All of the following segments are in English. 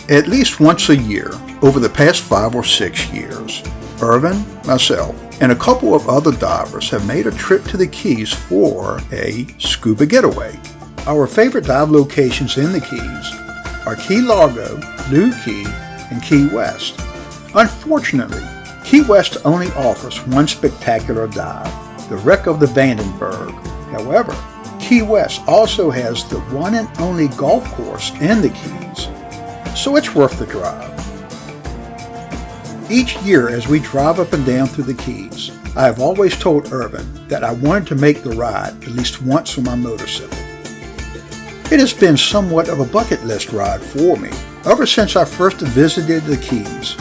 At least once a year, over the past 5 or 6 years, Irvin, myself, and a couple of other divers have made a trip to the Keys for a scuba getaway. Our favorite dive locations in the Keys are Key Largo, New Key, and Key West. Unfortunately, Key West only offers one spectacular dive, the wreck of the Vandenberg. However, Key West also has the one and only golf course in the Keys, so it's worth the drive. Each year as we drive up and down through the Keys, I have always told Irvin that I wanted to make the ride at least once on my motorcycle. It has been somewhat of a bucket list ride for me ever since I first visited the Keys.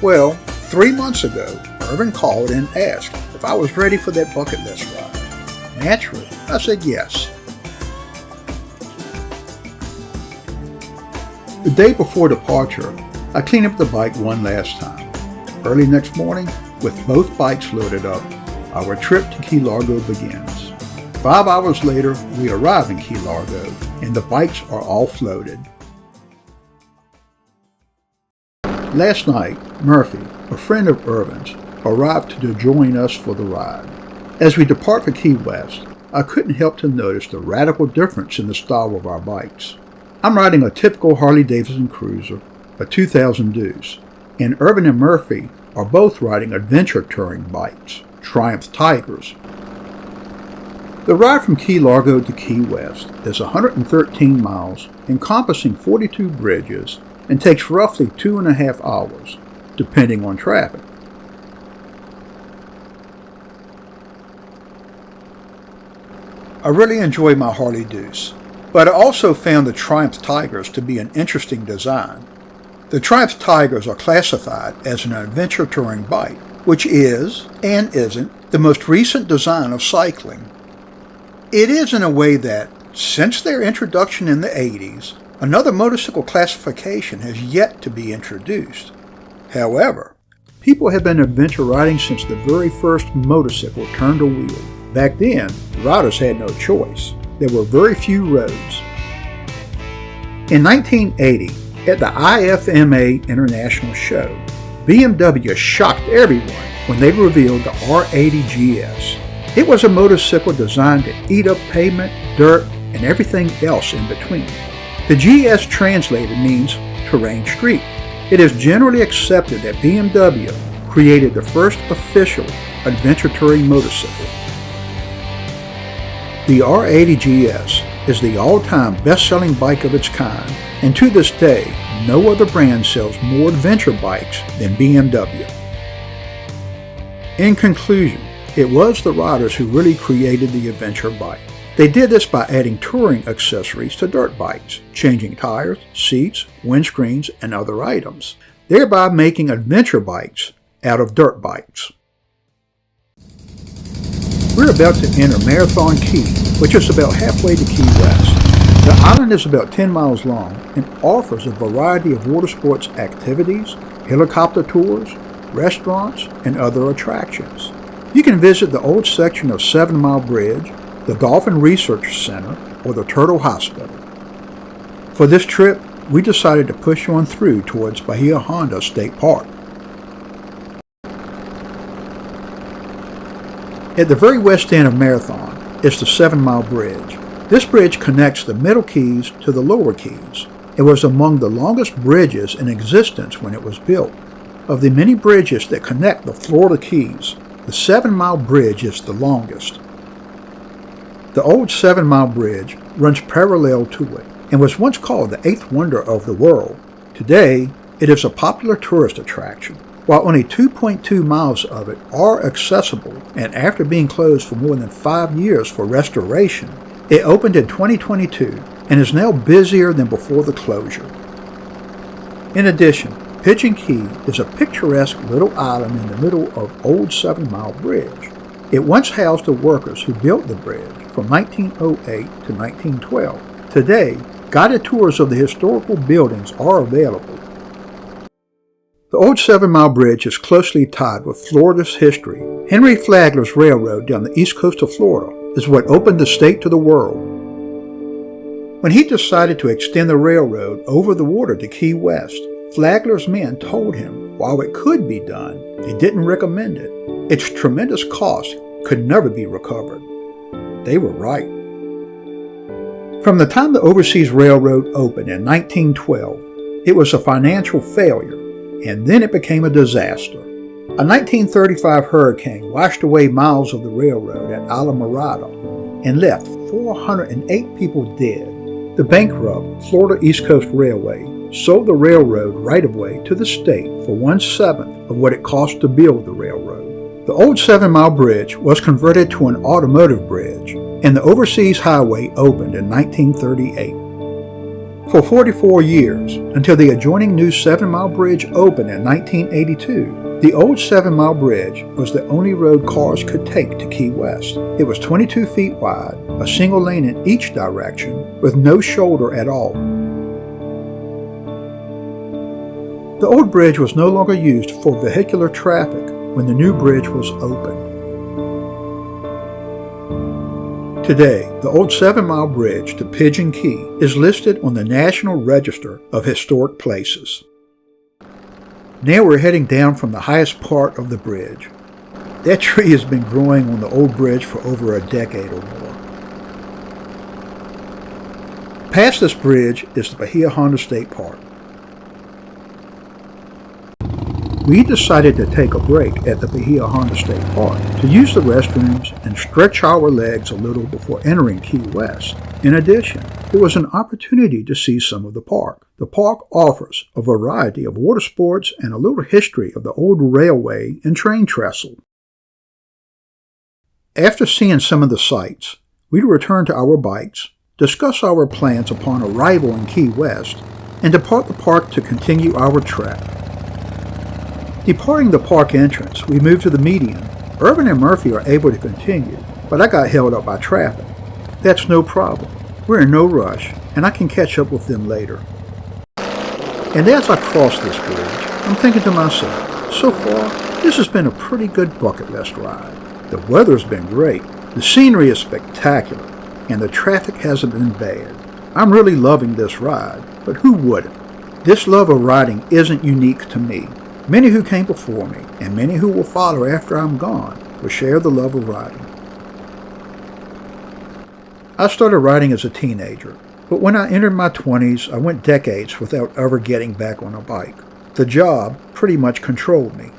Well, 3 months ago, Irvin called and asked if I was ready for that bucket list ride. Naturally, I said yes. The day before departure, I cleaned up the bike one last time. Early next morning, with both bikes loaded up, our trip to Key Largo begins. 5 hours later, we arrive in Key Largo, and the bikes are all floated. Last night, Murphy, a friend of Irvin's, arrived to join us for the ride. As we depart for Key West, I couldn't help to notice the radical difference in the style of our bikes. I'm riding a typical Harley-Davidson Cruiser, a 2000 Deuce, and Irvin and Murphy are both riding adventure touring bikes, Triumph Tigers. The ride from Key Largo to Key West is 113 miles, encompassing 42 bridges, and takes roughly 2.5 hours, depending on traffic. I really enjoy my Harley Deuce, but I also found the Triumph Tigers to be an interesting design. The Triumph Tigers are classified as an adventure touring bike, which is, and isn't, the most recent design of cycling. It is in a way that, since their introduction in the 80s, another motorcycle classification has yet to be introduced. However, people have been adventure riding since the very first motorcycle turned a wheel. Back then, riders had no choice. There were very few roads. In 1980, at the IFMA International Show, BMW shocked everyone when they revealed the R80 GS. It was a motorcycle designed to eat up pavement, dirt, and everything else in between. The GS translated means terrain street. It is generally accepted that BMW created the first official adventure touring motorcycle. The R80 GS is the all-time best-selling bike of its kind, and to this day, no other brand sells more adventure bikes than BMW. In conclusion, it was the riders who really created the adventure bike. They did this by adding touring accessories to dirt bikes, changing tires, seats, windscreens, and other items, thereby making adventure bikes out of dirt bikes. We're about to enter Marathon Key, which is about halfway to Key West. The island is about 10 miles long and offers a variety of water sports activities, helicopter tours, restaurants, and other attractions. You can visit the old section of 7 Mile Bridge, the Golf and Research Center, or the Turtle Hospital. For this trip, we decided to push on through towards Bahia Honda State Park. At the very west end of Marathon is the 7 Mile Bridge. This bridge connects the Middle Keys to the Lower Keys. It was among the longest bridges in existence when it was built. Of the many bridges that connect the Florida Keys, the 7 Mile Bridge is the longest. The old 7 Mile Bridge runs parallel to it and was once called the 8th wonder of the world. Today, it is a popular tourist attraction. While only 2.2 miles of it are accessible, and after being closed for more than 5 years for restoration, it opened in 2022 and is now busier than before the closure. In addition, Pigeon Key is a picturesque little island in the middle of Old 7 Mile Bridge. It once housed the workers who built the bridge from 1908 to 1912. Today, guided tours of the historical buildings are available. The old 7 Mile Bridge is closely tied with Florida's history. Henry Flagler's railroad down the east coast of Florida is what opened the state to the world. When he decided to extend the railroad over the water to Key West, Flagler's men told him while it could be done, they didn't recommend it. Its tremendous cost could never be recovered. They were right. From the time the Overseas Railroad opened in 1912, it was a financial failure, and then it became a disaster. A 1935 hurricane washed away miles of the railroad at Alamorada and left 408 people dead. The bankrupt Florida East Coast Railway sold the railroad right-of-way to the state for 1/7 of what it cost to build the railroad. The old 7-mile bridge was converted to an automotive bridge, and the Overseas Highway opened in 1938. For 44 years, until the adjoining new 7-mile bridge opened in 1982, the old 7-mile bridge was the only road cars could take to Key West. It was 22 feet wide, a single lane in each direction, with no shoulder at all. The old bridge was no longer used for vehicular traffic when the new bridge was opened. Today, the old 7-mile bridge to Pigeon Key is listed on the National Register of Historic Places. Now we're heading down from the highest part of the bridge. That tree has been growing on the old bridge for over a decade or more. Past this bridge is the Bahia Honda State Park. We decided to take a break at the Bahia Honda State Park to use the restrooms and stretch our legs a little before entering Key West. In addition, it was an opportunity to see some of the park. The park offers a variety of water sports and a little history of the old railway and train trestle. After seeing some of the sights, we return to our bikes, discuss our plans upon arrival in Key West, and depart the park to continue our trek. Departing the park entrance, we move to the median. Irvin and Murphy are able to continue, but I got held up by traffic. That's no problem. We're in no rush, and I can catch up with them later. And as I cross this bridge, I'm thinking to myself, so far, this has been a pretty good bucket list ride. The weather's been great, the scenery is spectacular, and the traffic hasn't been bad. I'm really loving this ride, but who wouldn't? This love of riding isn't unique to me. Many who came before me, and many who will follow after I'm gone, will share the love of riding. I started riding as a teenager, but when I entered my 20s, I went decades without ever getting back on a bike. The job pretty much controlled me.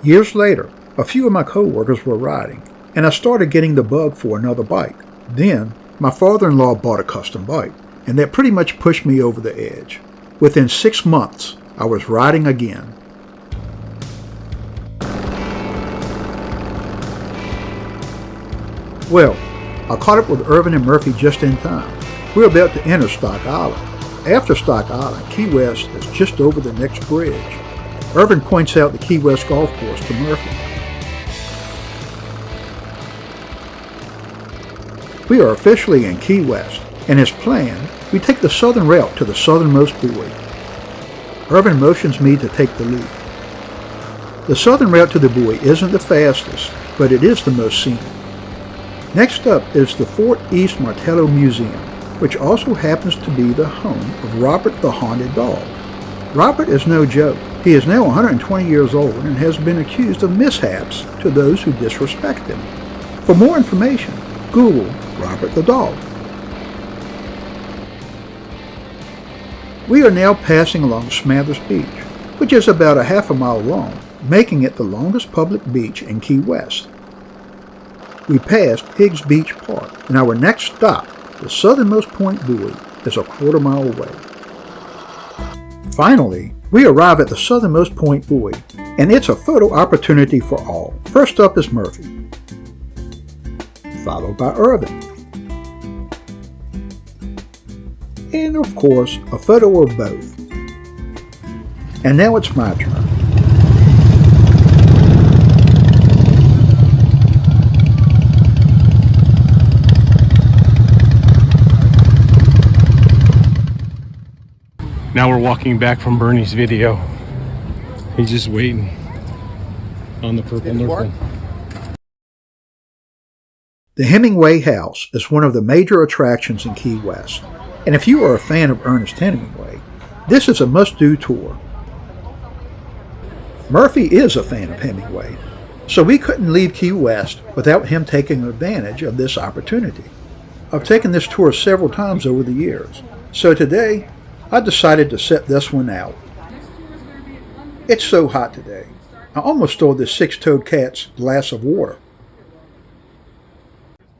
Years later, a few of my co-workers were riding, and I started getting the bug for another bike. Then, my father-in-law bought a custom bike, and that pretty much pushed me over the edge. Within 6 months, I was riding again. Well, I caught up with Irvin and Murphy just in time. We're about to enter Stock Island. After Stock Island, Key West is just over the next bridge. Irvin points out the Key West Golf Course to Murphy. We are officially in Key West, and as planned, we take the southern route to the southernmost buoy. Irvin motions me to take the lead. The southern route to the buoy isn't the fastest, but it is the most scenic. Next up is the Fort East Martello Museum, which also happens to be the home of Robert the Haunted Dog. Robert is no joke. He is now 120 years old and has been accused of mishaps to those who disrespect him. For more information, Google Robert the Dog. We are now passing along Smathers Beach, which is about a half a mile long, making it the longest public beach in Key West. We passed Higgs Beach Park, and our next stop, the southernmost point buoy, is a quarter mile away. Finally, we arrive at the southernmost point buoy, and it's a photo opportunity for all. First up is Murphy, followed by Irvin, and of course, a photo of both. And now it's my turn. Now we're walking back from Bernie's video. He's just waiting on the purple nurple. The Hemingway House is one of the major attractions in Key West, and if you are a fan of Ernest Hemingway, this is a must-do tour. Murphy is a fan of Hemingway, so we couldn't leave Key West without him taking advantage of this opportunity. I've taken this tour several times over the years, so today I decided to set this one out. It's so hot today. I almost stole this six-toed cat's glass of water.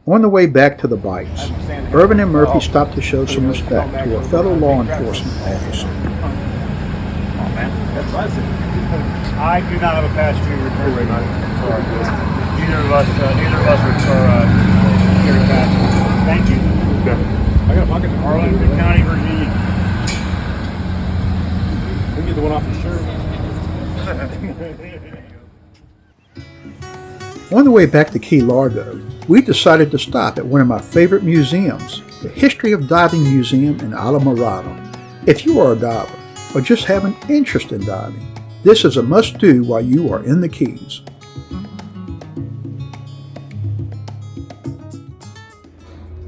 On the way back to the bikes, Irvin and Murphy stopped to show some respect to a fellow law enforcement officer. I do not have a pass to return right now. Neither of us are security pass. Thank you. Okay. I got a pocket. Arlington County, Virginia. We can get the one off your shirt. On the way back to Key Largo, we decided to stop at one of my favorite museums, the History of Diving Museum in Alamorada. If you are a diver or just have an interest in diving, this is a must-do while you are in the Keys.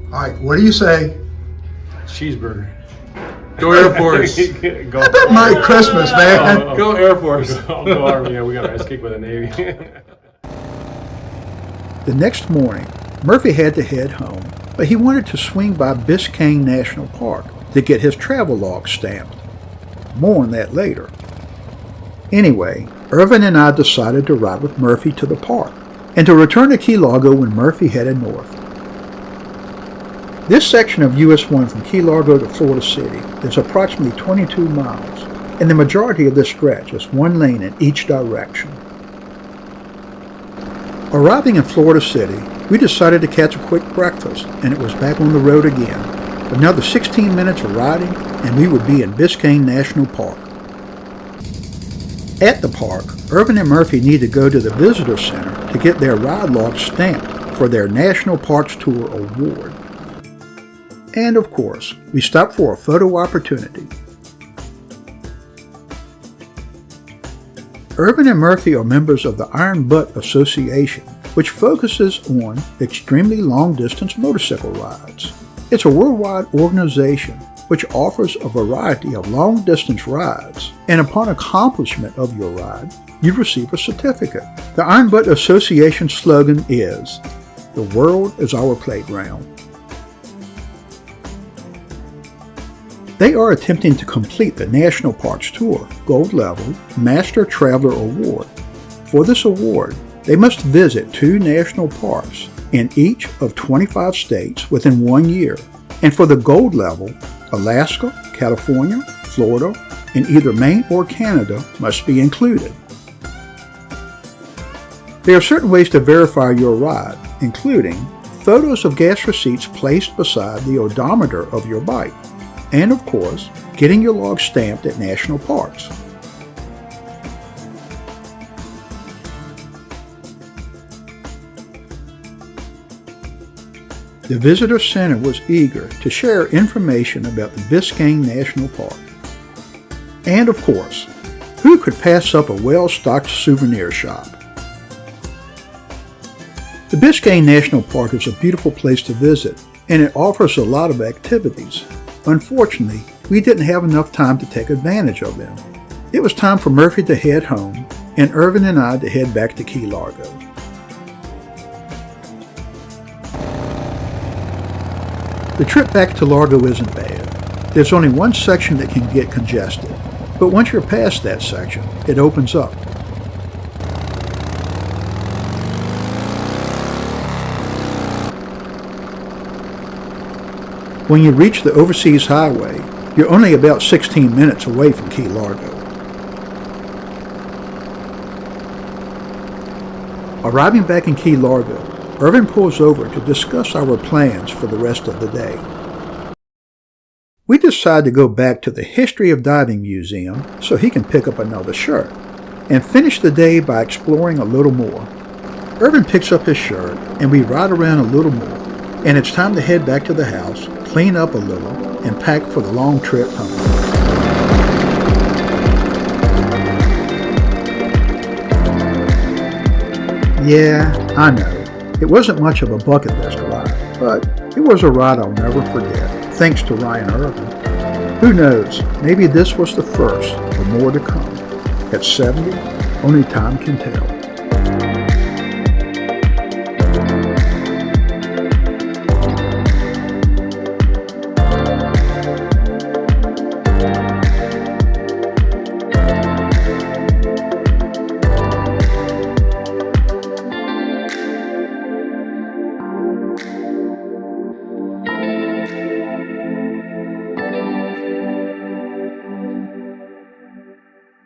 All right, what do you say? Cheeseburger. Go Air Force. Go. I bet my Christmas, man. Go Air Force. Go Army. Yeah, we got our ice cake with the Navy. The next morning, Murphy had to head home, but he wanted to swing by Biscayne National Park to get his travel log stamped. More on that later. Anyway, Irvin and I decided to ride with Murphy to the park and to return to Key Largo when Murphy headed north. This section of US 1 from Key Largo to Florida City is approximately 22 miles, and the majority of this stretch is one lane in each direction. Arriving in Florida City, we decided to catch a quick breakfast, and it was back on the road again. Another 16 minutes of riding, and we would be in Biscayne National Park. At the park, Irvin and Murphy need to go to the Visitor Center to get their ride log stamped for their National Parks Tour Award. And of course, we stopped for a photo opportunity. Irvin and Murphy are members of the Iron Butt Association, which focuses on extremely long-distance motorcycle rides. It's a worldwide organization which offers a variety of long-distance rides, and upon accomplishment of your ride, you receive a certificate. The Iron Butt Association slogan is, "The world is our playground." They are attempting to complete the National Parks Tour Gold Level Master Traveler Award. For this award, they must visit 2 national parks in each of 25 states within 1 year. And for the Gold Level, Alaska, California, Florida, and either Maine or Canada must be included. There are certain ways to verify your ride, including photos of gas receipts placed beside the odometer of your bike, and of course, getting your log stamped at national parks. The Visitor Center was eager to share information about the Biscayne National Park. And of course, who could pass up a well-stocked souvenir shop? The Biscayne National Park is a beautiful place to visit, and it offers a lot of activities. Unfortunately, we didn't have enough time to take advantage of them. It was time for Murphy to head home, and Irvin and I to head back to Key Largo. The trip back to Largo isn't bad. There's only one section that can get congested, but once you're past that section, it opens up. When you reach the Overseas Highway, you're only about 16 minutes away from Key Largo. Arriving back in Key Largo, Irvin pulls over to discuss our plans for the rest of the day. We decide to go back to the History of Diving Museum so he can pick up another shirt, and finish the day by exploring a little more. Irvin picks up his shirt, and we ride around a little more, and it's time to head back to the house, clean up a little, and pack for the long trip home. Yeah, I know. It wasn't much of a bucket list ride, but it was a ride I'll never forget, thanks to Ryan Irvin. Who knows, maybe this was the first, or more to come. At 70, only time can tell.